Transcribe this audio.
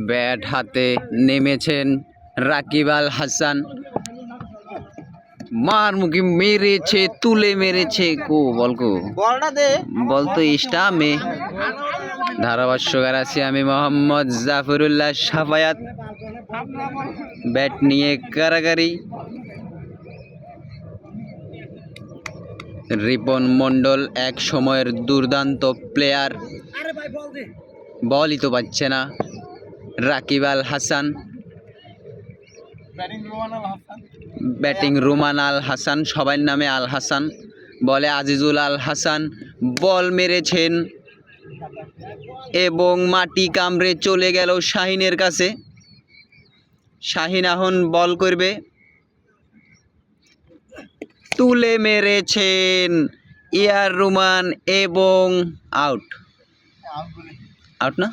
Bat হাতে নেমেছেন রাকিব আল হাসান। মারমুখী মেরেছে, তুলে মেরেছে। বল তো স্টামে। ধারাভাষ্যকার আছি আমি মোহাম্মদ জাফরুল্লাহ সাফায়াত। ব্যাট নিয়ে কারাগারি। রিপন মন্ডল এক সময়ের দুর্দান্ত প্লেয়ার, বলই তো পাচ্ছে না। রাকিব আল হাসান, ব্যাটিং রুমান আল হাসান, সবার নামে আল হাসান। বলে আজিজুল আল হাসান, বল মেরেছেন এবং মাটি কামড়ে চলে গেল শাহিনের কাছে। শাহিন এখন বল করবে, তুলে মেরেছেন ইয়ার রুমান এবং আউট। আউট না?